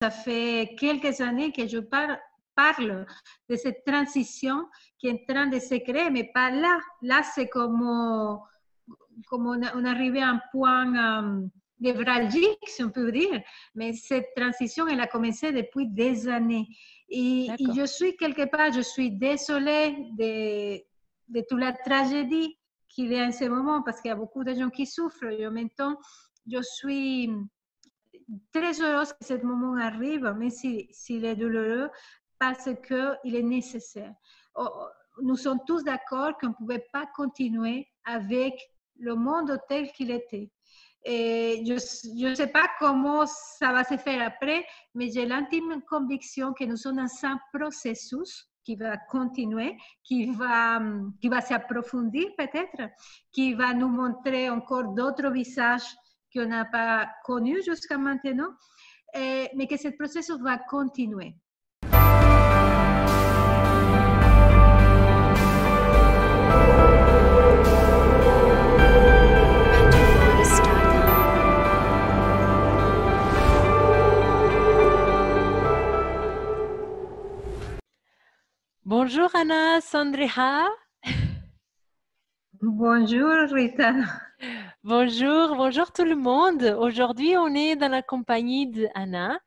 ça fait quelques années que je parle de cette transition qui est en train de se créer, mais pas là. Là, c'est comme on arrivait à un point névralgique, si on peut dire. Mais cette transition, elle a commencé depuis des années. Et je suis quelque part, je suis désolée de toute la tragédie qu'il y a en ce moment, parce qu'il y a beaucoup de gens qui souffrent. Et en même temps, je suis très heureuse que ce moment arrive, même s'il est douloureux, parce qu'il est nécessaire. Nous sommes tous d'accord qu'on ne pouvait pas continuer avec le monde tel qu'il était. Et je ne sais pas comment ça va se faire après, mais j'ai l'intime conviction que nous sommes dans un processus qui va continuer, qui va s'approfondir peut-être, qui va nous montrer encore d'autres visages qu'on n'a pas connus jusqu'à maintenant, mais que ce processus va continuer. Bonjour Anna, Sandriha. Bonjour Rita. Bonjour tout le monde. Aujourd'hui, on est dans la compagnie d'Anna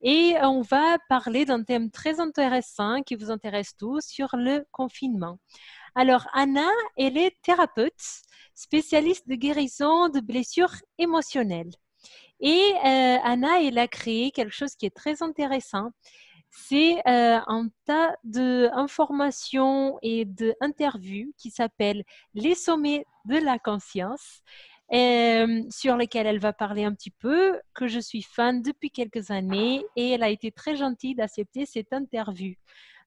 et on va parler d'un thème très intéressant qui vous intéresse tous sur le confinement. Alors, Anna, elle est thérapeute, spécialiste de guérison de blessures émotionnelles. Et Anna, elle a créé quelque chose qui est très intéressant. C'est un tas d'informations et d'interviews qui s'appellent Les sommets de la conscience, sur lesquels elle va parler un petit peu, que je suis fan depuis quelques années et elle a été très gentille d'accepter cette interview.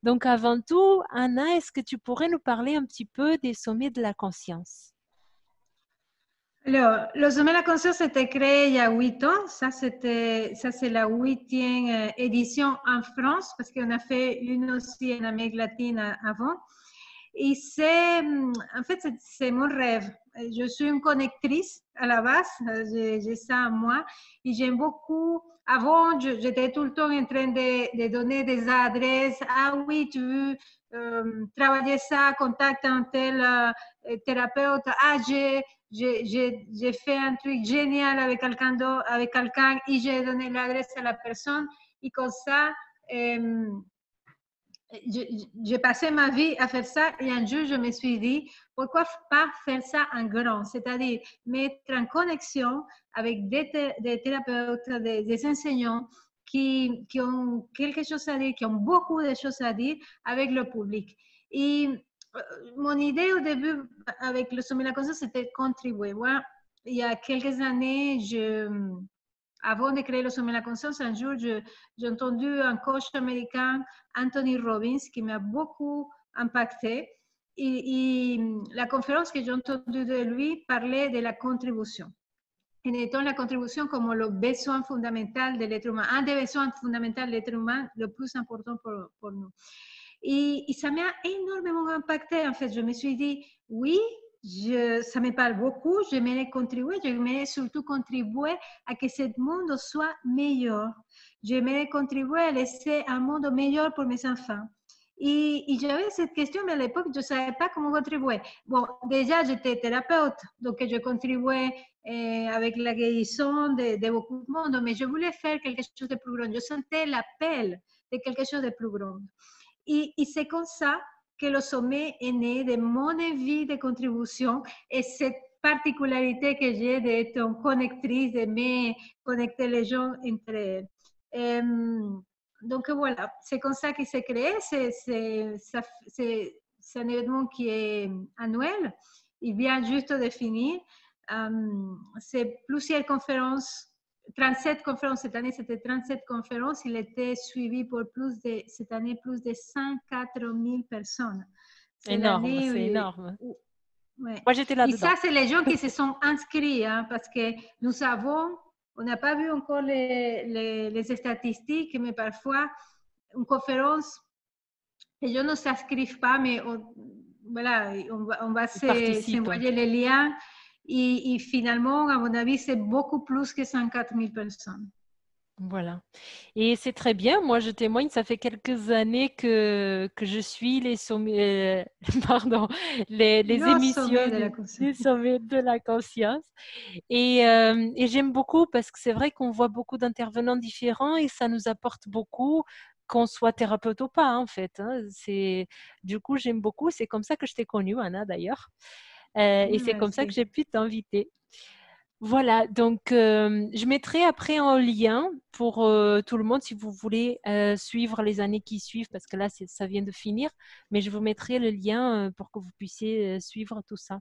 Donc avant tout, Anna, est-ce que tu pourrais nous parler un petit peu des sommets de la conscience? Alors, le sommet de la conscience a été créé il y a 8 ans. Ça, c'est la 8e édition en France, parce qu'on a fait une aussi en Amérique latine avant. Et en fait, c'est mon rêve. Je suis une connectrice à la base, j'ai ça en moi. Et j'aime beaucoup. Avant, j'étais tout le temps en train de donner des adresses. Ah oui, tu veux travailler ça, contacte un tel thérapeute. Ah, j'ai fait un truc génial avec quelqu'un et j'ai donné l'adresse à la personne. Et comme ça, j'ai passé ma vie à faire ça et un jour, je me suis dit, pourquoi pas faire ça en grand? C'est-à-dire mettre en connexion avec des thérapeutes, des enseignants qui ont quelque chose à dire, qui ont beaucoup de choses à dire avec le public. Et mon idée au début avec le sommet de la conscience, c'était contribuer. Moi, il y a quelques années, avant de créer le sommet de la conscience, un jour, j'ai entendu un coach américain, Anthony Robbins, qui m'a beaucoup impacté. Et la conférence que j'ai entendue de lui parlait de la contribution. En étant la contribution comme le besoin fondamental de l'être humain, un des besoins fondamentaux de l'être humain, le plus important pour nous. Et ça m'a énormément impacté. En fait, je me suis dit, oui, ça me parle beaucoup, j'aimerais contribuer, j'aimerais surtout contribuer à que ce monde soit meilleur. J'aimerais contribuer à laisser un monde meilleur pour mes enfants. Et j'avais cette question, mais à l'époque, je ne savais pas comment contribuer. Bon, déjà, j'étais thérapeute, donc je contribuais avec la guérison de beaucoup de monde, mais je voulais faire quelque chose de plus grand. Je sentais l'appel de quelque chose de plus grand. Et c'est comme ça que le sommet est né de mon envie de contribution et cette particularité que j'ai d'être une connectrice, d'aimer connecter les gens entre eux. Donc voilà, c'est comme ça qu'il s'est créé. C'est un événement qui est annuel. Il vient juste de finir. C'est plusieurs conférences 37 conférences. Cette année, c'était 37 conférences. Il était suivi pour cette année, plus de 104 000 personnes. C'est énorme, c'est énorme. Ouais. Moi, j'étais là-dedans. Et ça, c'est les gens qui se sont inscrits, hein, parce que nous avons, on n'a pas vu encore les statistiques, mais parfois, une conférence, les gens ne s'inscrivent pas, mais voilà, on va s'envoyer les liens. Et finalement, à mon avis, c'est beaucoup plus que 104 000 personnes. Voilà. Et c'est très bien. Moi, je témoigne, ça fait quelques années que je suis pardon, les Le émissions sommet de la conscience. du sommet de la conscience. Et j'aime beaucoup parce que c'est vrai qu'on voit beaucoup d'intervenants différents et ça nous apporte beaucoup, qu'on soit thérapeute ou pas, en fait. Hein. Du coup, j'aime beaucoup. C'est comme ça que je t'ai connue, Anna, d'ailleurs. Et c'est comme ça que Merci. j'ai pu t'inviter. Voilà, donc je mettrai après en lien pour tout le monde si vous voulez suivre les années qui suivent, parce que là, ça vient de finir, mais je vous mettrai le lien pour que vous puissiez suivre tout ça.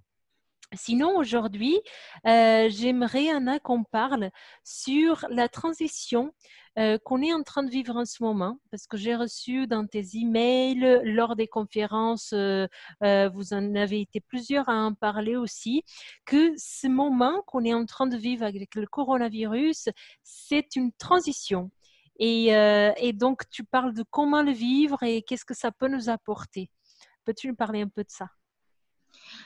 Sinon, aujourd'hui, j'aimerais, Anna, qu'on parle sur la transition qu'on est en train de vivre en ce moment, parce que j'ai reçu dans tes emails, lors des conférences, vous en avez été plusieurs à en parler aussi, que ce moment qu'on est en train de vivre avec le coronavirus, c'est une transition. Et donc, tu parles de comment le vivre et qu'est-ce que ça peut nous apporter. Peux-tu nous parler un peu de ça?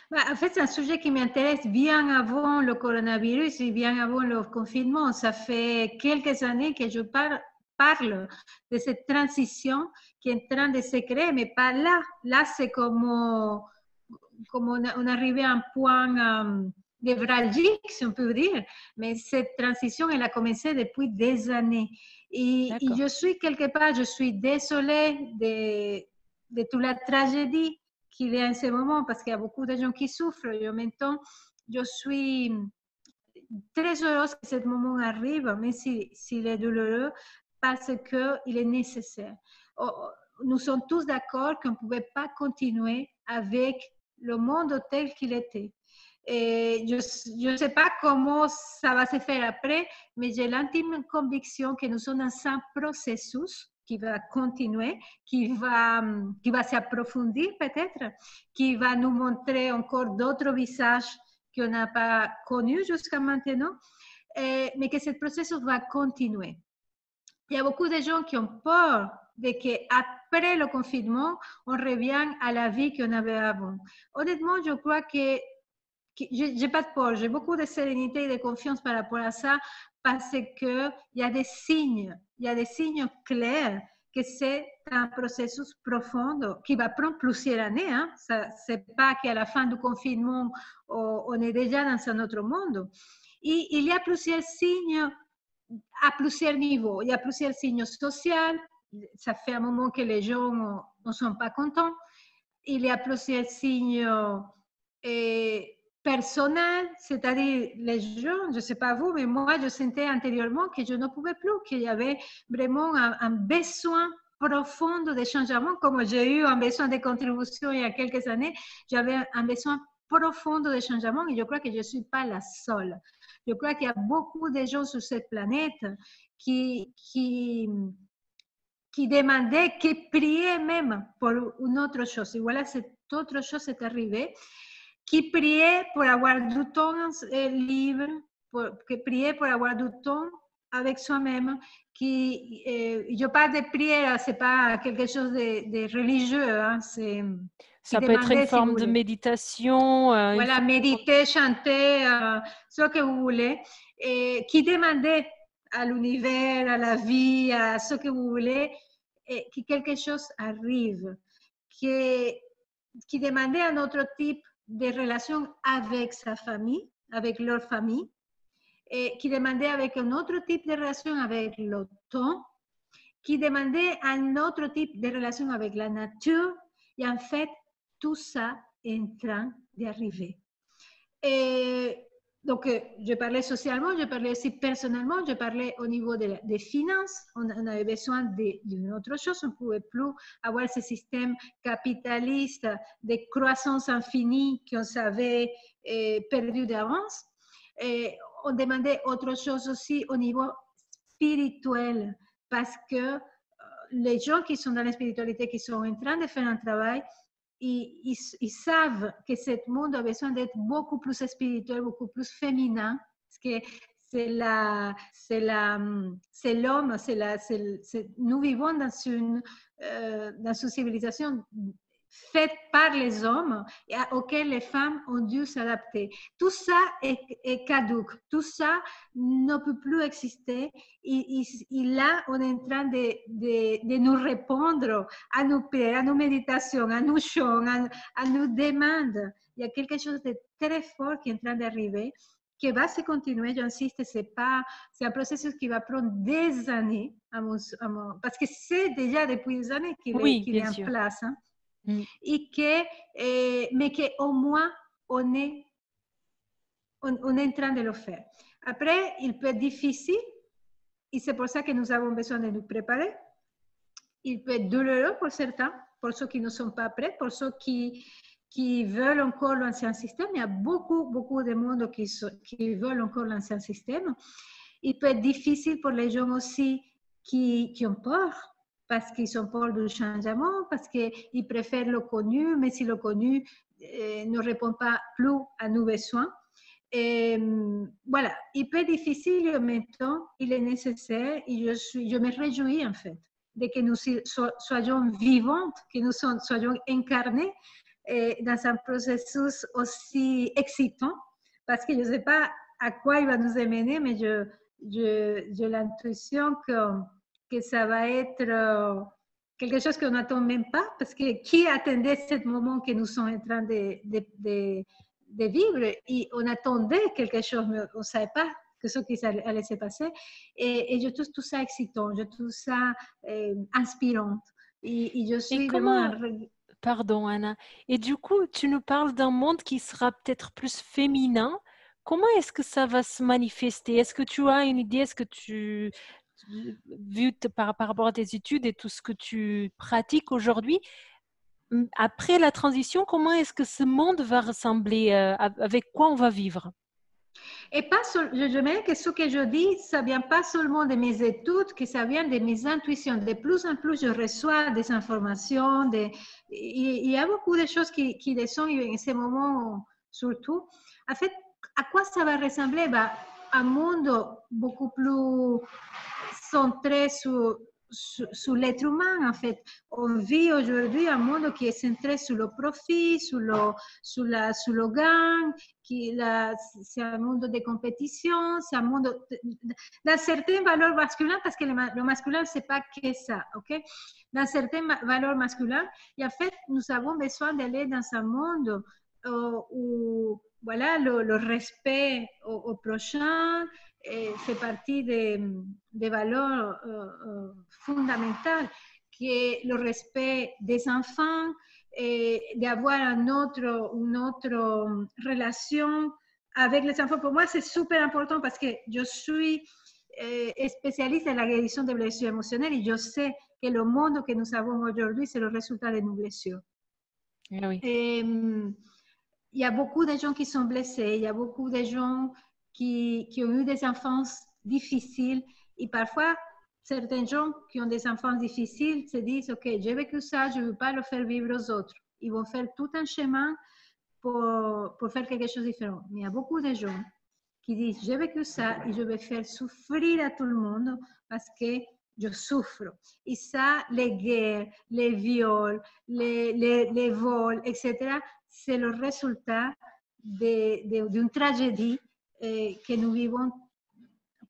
Bah, en fait, c'est un sujet qui m'intéresse bien avant le coronavirus et bien avant le confinement. Ça fait quelques années que je parle de cette transition qui est en train de se créer, mais pas là. Là, c'est comme on arrivait à un point névralgique, si on peut dire. Mais cette transition, elle a commencé depuis des années. Et D'accord. je suis quelque part, je suis désolée de toute la tragédie qu'il y a en ce moment parce qu'il y a beaucoup de gens qui souffrent. Et en même temps, je suis très heureuse que ce moment arrive, même s'il est douloureux, parce qu'il est nécessaire. Nous sommes tous d'accord qu'on ne pouvait pas continuer avec le monde tel qu'il était. Et je ne sais pas comment ça va se faire après, mais j'ai l'intime conviction que nous sommes dans un processus qui va continuer, qui va s'approfondir peut-être, qui va nous montrer encore d'autres visages qu'on n'a pas connus jusqu'à maintenant, mais que ce processus va continuer. Il y a beaucoup de gens qui ont peur de qu'après le confinement, on revienne à la vie qu'on avait avant. Honnêtement, je crois que je n'ai pas de peur, j'ai beaucoup de sérénité et de confiance par rapport à ça parce qu'il y a des signes, clairs que c'est un processus profond qui va prendre plusieurs années. Hein. Ce n'est pas qu'à la fin du confinement, on est déjà dans un autre monde. Et il y a plusieurs signes à plusieurs niveaux. Il y a plusieurs signes sociaux. Ça fait un moment que les gens ne sont pas contents. Il y a plusieurs signes personnels, c'est-à-dire les gens, je ne sais pas vous, mais moi, je sentais antérieurement que je ne pouvais plus, qu'il y avait vraiment un besoin profond de changement, comme j'ai eu un besoin de contribution il y a quelques années, j'avais un besoin profond de changement et je crois que je ne suis pas la seule. Je crois qu'il y a beaucoup de gens sur cette planète qui, qui, qui demandaient, qui priaient même pour une autre chose. Et voilà, cette autre chose est arrivée, qui priaient pour avoir du temps libre, qui priaient pour avoir du temps avec soi-même. Je parle de prière, ce n'est pas quelque chose de religieux, hein, c'est qui Ça peut être une demandait, si vous forme de voulez. méditation, une Voilà, forme méditer, chanter, ce que vous voulez, et qui demandait à l'univers, à la vie, à ce que vous voulez, et que quelque chose arrive, qui demandait un autre type de relation avec sa famille, avec leur famille, et qui demandait avec un autre type de relation avec le temps, qui demandait un autre type de relation avec la nature, et en fait, tout ça est en train d'arriver. Et donc, je parlais socialement, je parlais aussi personnellement, je parlais au niveau des finances. On avait besoin d'une autre chose. On ne pouvait plus avoir ce système capitaliste de croissance infinie qu'on savait perdu d'avance. Et on demandait autre chose aussi au niveau spirituel parce que les gens qui sont dans la spiritualité, qui sont en train de faire un travail, ils savent que ce monde a besoin d'être beaucoup plus spirituel, beaucoup plus féminin, parce que c'est l'homme, nous vivons dans une civilisation faites par les hommes et auxquelles les femmes ont dû s'adapter. Tout ça est caduque, tout ça ne peut plus exister. Et là, on est en train de nous répondre à nos prières, à nos méditations, à nos chants, à nos demandes. Il y a quelque chose de très fort qui est en train d'arriver, qui va se continuer, j'insiste, c'est un processus qui va prendre des années, parce que c'est déjà depuis des années Oui, qu'il est bien en sûr. place. Hein. Mm. Mais qu'au moins, on est en train de le faire. Après, il peut être difficile, et c'est pour ça que nous avons besoin de nous préparer. Il peut être douloureux pour certains, pour ceux qui ne sont pas prêts, pour ceux qui veulent encore l'ancien système. Il y a beaucoup de monde qui veulent encore l'ancien système. Il peut être difficile pour les gens aussi qui ont peur, parce qu'ils ont peur du changement, parce qu'ils préfèrent le connu, mais si le connu ne répond pas plus à nos besoins. Et voilà, il peut être difficile, en même temps, il est nécessaire, et je me réjouis en fait de que nous soyons vivantes, que nous soyons incarnés dans un processus aussi excitant, parce que je ne sais pas à quoi il va nous amener, mais j'ai l'intuition que ça va être quelque chose qu'on n'attend même pas, parce que qui attendait ce moment que nous sommes en train de vivre, et on attendait quelque chose, mais on ne savait pas que ce qui allait se passer. Et je trouve tout ça excitant, je trouve ça inspirant. Et je Et suis vraiment... comment, pardon Anna, et du coup, tu nous parles d'un monde qui sera peut-être plus féminin. Comment est-ce que ça va se manifester? Est-ce que tu as une idée? Est-ce que par rapport à tes études et tout ce que tu pratiques aujourd'hui, après la transition, comment est-ce que ce monde va ressembler? Avec quoi on va vivre? Et pas je mets que ce que je dis, ça vient pas seulement de mes études, que ça vient de mes intuitions. De plus en plus, je reçois des informations. Il y a beaucoup de choses qui le sont en ce moment, surtout. En fait, à quoi ça va ressembler? Bah, un monde beaucoup plus centré sur l'être humain, en fait. On vit aujourd'hui un monde qui est centré sur le profit, sur le gain, c'est un monde de compétition, c'est un monde dans certaines valeurs masculines, parce que le masculin, c'est pas que ça, ok? Dans certaines valeurs masculines, et en fait, nous avons besoin d'aller dans un monde où voilà, le respect au prochain fait partie des valeurs fondamentales, qui est le respect des enfants, et d'avoir une autre relation avec les enfants. Pour moi, c'est super important parce que je suis spécialiste en la guérison des blessures émotionnelles et je sais que le monde que nous avons aujourd'hui, c'est le résultat de nos blessures. Ah oui. Et, il y a beaucoup de gens qui sont blessés, il y a beaucoup de gens qui ont eu des enfances difficiles et parfois, certains gens qui ont des enfances difficiles se disent, OK, j'ai vécu ça, je ne veux pas le faire vivre aux autres. Ils vont faire tout un chemin pour faire quelque chose de différent. Mais il y a beaucoup de gens qui disent, j'ai vécu ça et je vais faire souffrir à tout le monde parce que je souffre. Et ça, les guerres, les viols, les vols, etc., c'est le résultat d'une tragédie que nous vivons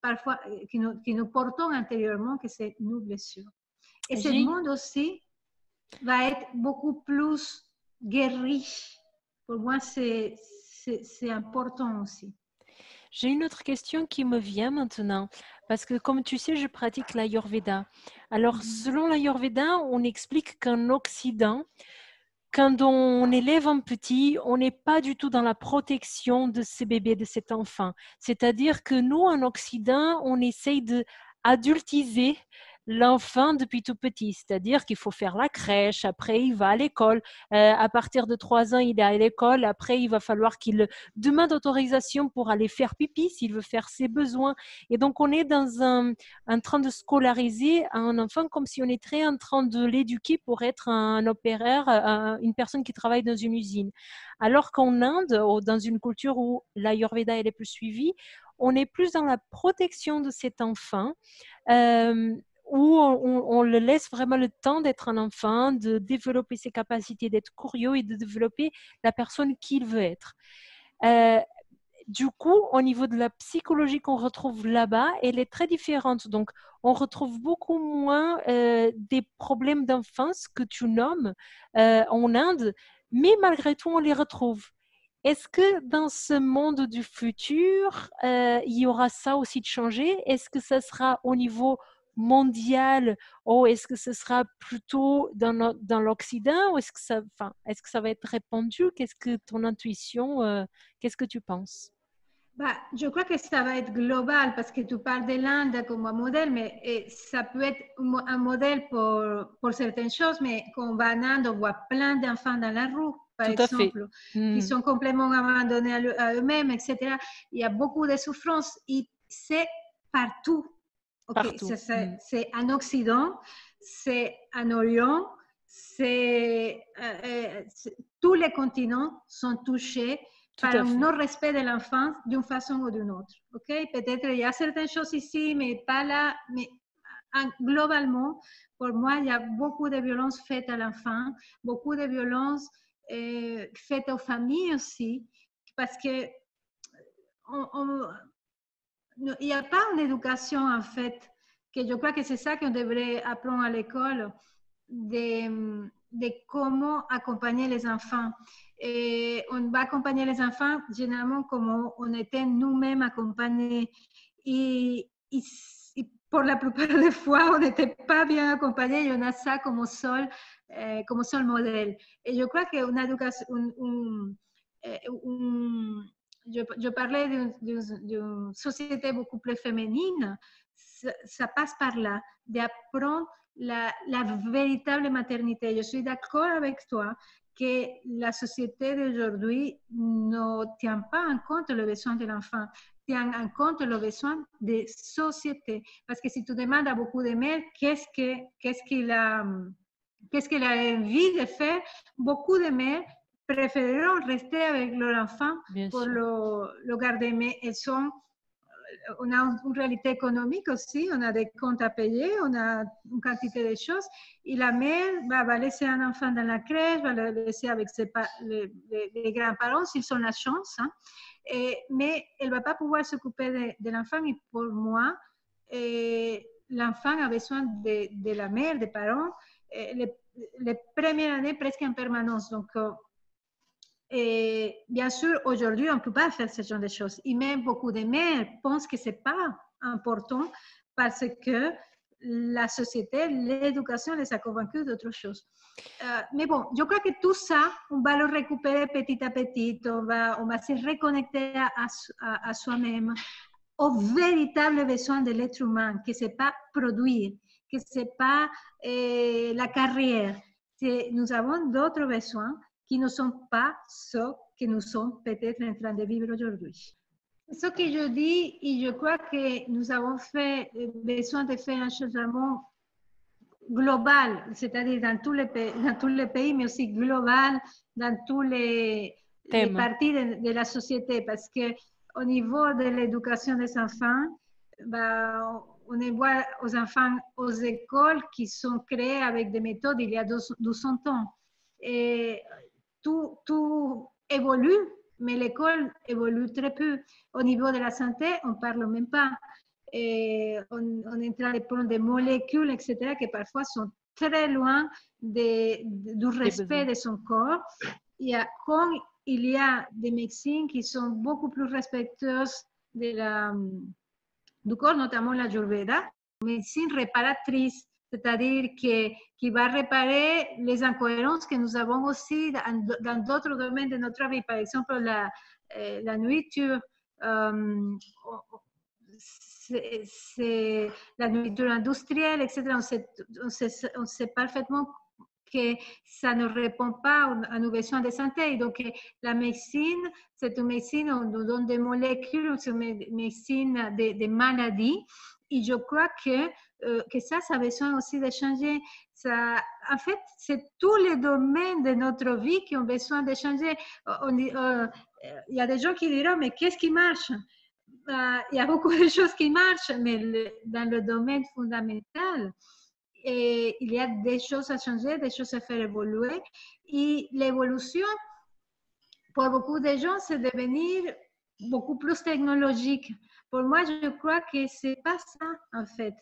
parfois, que nous portons intérieurement, que c'est nos blessures. Et ce monde aussi va être beaucoup plus guéri. Pour moi, c'est important aussi. J'ai une autre question qui me vient maintenant, parce que comme tu sais, je pratique l'Ayurveda. Alors, selon l'Ayurveda, on explique qu'en Occident, quand on élève un petit, on n'est pas du tout dans la protection de ce bébé, de cet enfant. C'est-à-dire que nous, en Occident, on essaye d'adultiser l'enfant depuis tout petit. C'est-à-dire qu'il faut faire la crèche, après il va à l'école. À partir de 3 ans, il est à l'école. Après, il va falloir qu'il demande autorisation pour aller faire pipi s'il veut faire ses besoins. Et donc, on est en train de scolariser un enfant comme si on était en train de l'éduquer pour être un opéraire, une personne qui travaille dans une usine. Alors qu'en Inde, dans une culture où l'Ayurveda est plus suivie, on est plus dans la protection de cet enfant. où on le laisse vraiment le temps d'être un enfant, de développer ses capacités, d'être curieux et de développer la personne qu'il veut être. Du coup, au niveau de la psychologie qu'on retrouve là-bas, elle est très différente. Donc, on retrouve beaucoup moins des problèmes d'enfance que tu nommes en Inde, mais malgré tout, on les retrouve. Est-ce que dans ce monde du futur, il y aura ça aussi de changer? Est-ce que ça sera au niveau mondial ou est-ce que ce sera plutôt dans l'Occident ou est-ce que ça va être répandu? Qu'est-ce que ton intuition, qu'est-ce que tu penses? Bah, je crois que ça va être global parce que tu parles de l'Inde comme un modèle, mais ça peut être un modèle pour certaines choses, mais quand on va en Inde, on voit plein d'enfants dans la rue, par Tout à fait. exemple, qui sont complètement abandonnés à eux-mêmes, etc. Il y a beaucoup de souffrances et c'est partout. Ok, Partout. c'est en Occident, c'est en Orient, tous les continents sont touchés Tout par à un fait. non-respect de l'enfant d'une façon ou d'une autre. Ok, peut-être il y a certaines choses ici, mais pas là. Mais globalement, pour moi, il y a beaucoup de violences faites à l'enfant, beaucoup de violences faites aux familles aussi, parce que il n'y a pas une éducation en fait, que je crois que c'est ça qu'on devrait apprendre à l'école, de comment accompagner les enfants. Et on va accompagner les enfants généralement comme on était nous-mêmes accompagnés. Et pour la plupart des fois, on n'était pas bien accompagnés et on a ça comme seul modèle. Et je crois qu'une éducation, je parlais d'une société beaucoup plus féminine, ça passe par là, d'apprendre la véritable maternité. Je suis d'accord avec toi que la société d'aujourd'hui ne tient pas en compte le besoin de l'enfant, tient en compte le besoin de société. Parce que si tu demandes à beaucoup de mères qu'est-ce qu'il a envie de faire, beaucoup de mères préféreront rester avec leur enfant Bien pour sûr. le garder, mais on a une réalité économique aussi, on a des comptes à payer, on a une quantité de choses, et la mère va laisser un enfant dans la crèche, va le laisser avec les grands-parents s'ils ont la chance, hein, mais elle ne va pas pouvoir s'occuper de l'enfant, et pour moi, l'enfant a besoin de la mère, des parents, les premières années presque en permanence. Donc, et bien sûr, aujourd'hui, on ne peut pas faire ce genre de choses. Et même beaucoup de mères pensent que ce n'est pas important parce que la société, l'éducation les a convaincus d'autre chose. Mais bon, je crois que tout ça, on va le récupérer petit à petit. On va se reconnecter à soi-même, aux véritables besoins de l'être humain, que ce n'est pas produire, que ce n'est pas la carrière. Nous avons d'autres besoins qui ne sont pas ceux que nous sommes peut-être en train de vivre aujourd'hui. C'est ce que je dis et je crois que nous avons besoin de faire un changement global, c'est-à-dire dans tous les pays, mais aussi global dans tous les parties de la société, parce que au niveau de l'éducation des enfants, bah, on voit aux enfants aux écoles qui sont créées avec des méthodes il y a 200 ans. Et tout évolue, mais l'école évolue très peu. Au niveau de la santé, on ne parle même pas. Et on est en train de prendre des molécules, etc., qui parfois sont très loin du respect de son corps. Quand il y a des médecines qui sont beaucoup plus respectueuses du corps, notamment la Ayurveda, médecine réparatrice, c'est-à-dire qui va réparer les incohérences que nous avons aussi dans d'autres domaines de notre vie, par exemple la nourriture. C'est la nourriture industrielle, etc. On sait parfaitement que ça ne répond pas à nos besoins de santé. Donc, la médecine, c'est une médecine, on nous donne des molécules, c'est une médecine des maladies. Et je crois que ça a besoin aussi de changer. En fait, c'est tous les domaines de notre vie qui ont besoin de changer. Il y a des gens qui diront, mais qu'est-ce qui marche? il y a beaucoup de choses qui marchent, mais dans le domaine fondamental, il y a des choses à changer, des choses à faire évoluer. Et l'évolution, pour beaucoup de gens, c'est devenir beaucoup plus technologique. Pour moi, je crois que c'est pas ça, en fait.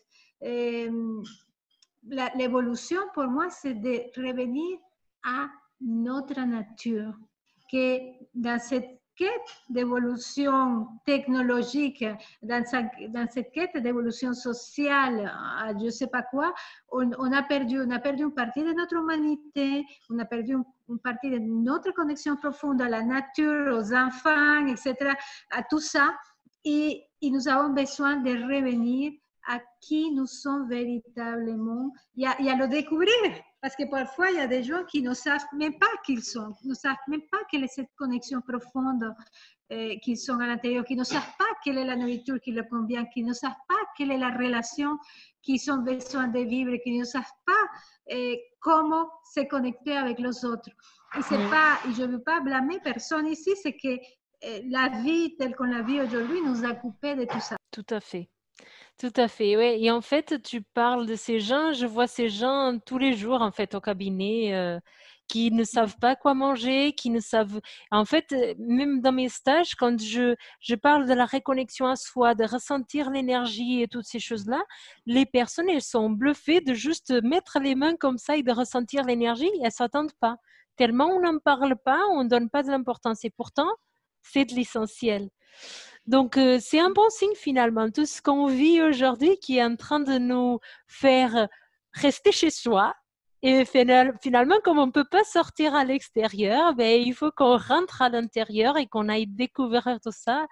L'évolution, pour moi, c'est de revenir à notre nature. Que dans cette quête d'évolution technologique, dans cette quête d'évolution sociale, je ne sais pas quoi, on a perdu une partie de notre humanité, on a perdu une partie de notre connexion profonde à la nature, aux enfants, etc., à tout ça. Et nous avons besoin de revenir à qui nous sommes véritablement et à le découvrir. Parce que parfois, il y a des gens qui ne savent même pas qui ils sont, qui ne savent même pas quelle est cette connexion profonde qu'ils sont à l'intérieur, qui ne savent pas quelle est la nourriture qui leur convient, qui ne savent pas quelle est la relation qu'ils ont besoin de vivre, qui ne savent pas comment se connecter avec les autres. Et c'est pas, je ne veux pas blâmer personne ici, c'est que la vie telle qu'on la vit aujourd'hui nous a coupé de tout ça. Tout à fait. Tout à fait, oui. Et en fait, tu parles de ces gens, je vois ces gens tous les jours, en fait, au cabinet, qui ne savent pas quoi manger, qui ne savent... En fait, même dans mes stages, quand je parle de la réconnexion à soi, de ressentir l'énergie et toutes ces choses-là, les personnes, elles sont bluffées de juste mettre les mains comme ça et de ressentir l'énergie, et elles ne s'attendent pas. Tellement on n'en parle pas, on ne donne pas de l'importance. Et pourtant, c'est de l'essentiel. Donc, c'est un bon signe finalement, tout ce qu'on vit aujourd'hui qui est en train de nous faire rester chez soi. Et finalement, comme on ne peut pas sortir à l'extérieur, ben, il faut qu'on rentre à l'intérieur et qu'on aille découvrir tout ça.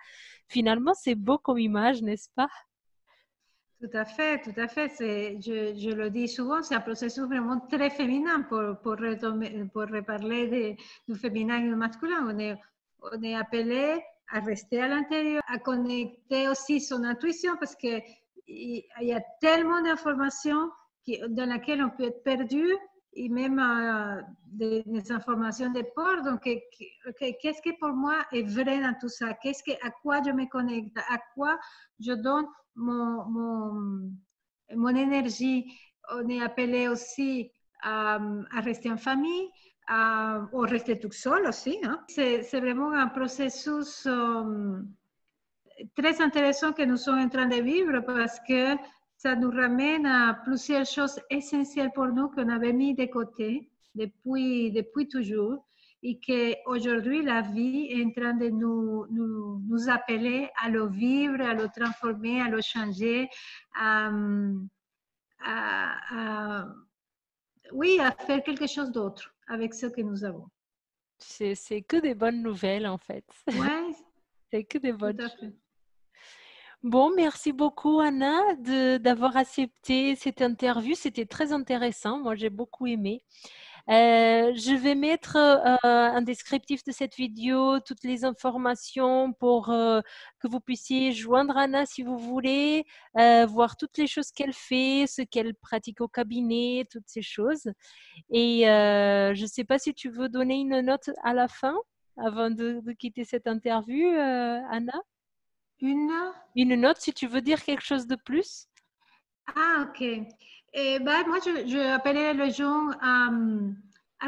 Finalement, c'est beau comme image, n'est-ce pas? Tout à fait, tout à fait. Je le dis souvent, c'est un processus vraiment très féminin pour reparler du féminin et du masculin. On est appelé à rester à l'intérieur, à connecter aussi son intuition parce qu'il y a tellement d'informations dans lesquelles on peut être perdu et même des informations de peur. Donc, qu'est-ce que pour moi est vrai dans tout ça? À quoi je me connecte? À quoi je donne mon énergie? On est appelé aussi à rester en famille, ou rester tout seul aussi. Hein. C'est vraiment un processus très intéressant que nous sommes en train de vivre parce que ça nous ramène à plusieurs choses essentielles pour nous qu'on avait mis de côté depuis toujours et qu'aujourd'hui la vie est en train de nous appeler à le vivre, à le transformer, à le changer, oui, à faire quelque chose d'autre avec ce que nous avons. C'est que des bonnes nouvelles en fait. Oui, C'est que des tout bonnes à choses. fait. Bon, merci beaucoup Anna d'avoir accepté cette interview. C'était très intéressant. Moi, j'ai beaucoup aimé. Je vais mettre un descriptif de cette vidéo, toutes les informations pour que vous puissiez joindre Anna si vous voulez, voir toutes les choses qu'elle fait, ce qu'elle pratique au cabinet, toutes ces choses. Et je ne sais pas si tu veux donner une note à la fin avant de quitter cette interview, Anna. Une note si tu veux dire quelque chose de plus. Ah, ok. Moi, je appellerais les gens à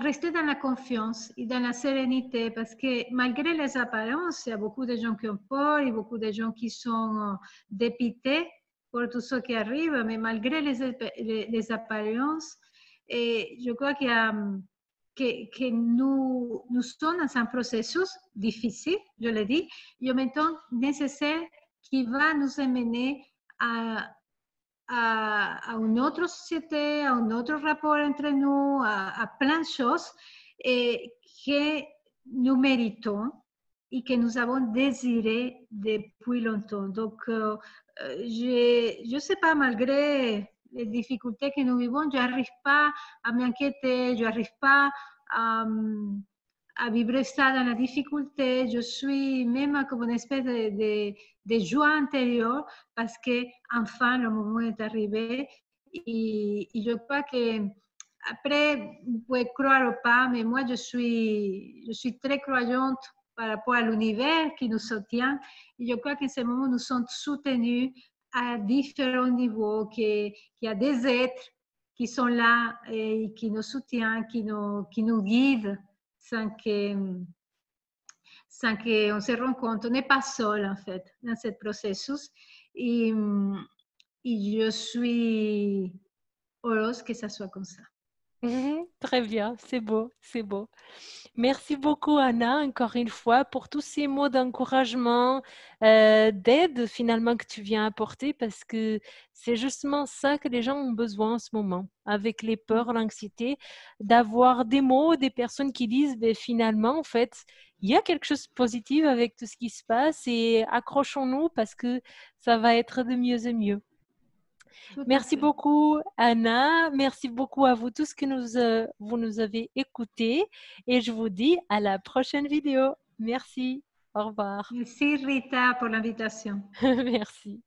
rester dans la confiance et dans la sérénité parce que malgré les apparences, il y a beaucoup de gens qui ont peur et beaucoup de gens qui sont dépités pour tout ce qui arrive, mais malgré les apparences, je crois que nous sommes dans un processus difficile, je le dis, et en même temps nécessaire qui va nous amener à une autre société, à un autre rapport entre nous, à plein de choses que nous méritons et que nous avons désiré depuis longtemps. Donc, je ne sais pas, malgré les difficultés que nous vivons, je n'arrive pas à m'inquiéter, je n'arrive pas à vivre ça dans la difficulté. Je suis même comme une espèce de joie intérieure parce que enfin le moment est arrivé et je crois que après vous pouvez croire ou pas, mais moi je suis très croyante par rapport à l'univers qui nous soutient. Et je crois qu'en ce moment, nous sommes soutenus à différents niveaux, qu'il y a des êtres qui sont là et qui nous soutiennent, qui nous guident sans qu'on se rende compte. On n'est pas seul, en fait, dans ce processus. Et je suis heureuse que ça soit comme ça. Très bien, c'est beau, c'est beau. Merci beaucoup, Anna, encore une fois, pour tous ces mots d'encouragement, d'aide finalement que tu viens apporter, parce que c'est justement ça que les gens ont besoin en ce moment, avec les peurs, l'anxiété, d'avoir des mots, des personnes qui disent, ben, finalement, en fait, il y a quelque chose de positif avec tout ce qui se passe et accrochons-nous parce que ça va être de mieux en mieux. Tout à Merci fait. beaucoup, Anna. Merci beaucoup à vous tous que vous nous avez écoutés. Et je vous dis à la prochaine vidéo. Merci. Au revoir. Merci Rita pour l'invitation. Merci.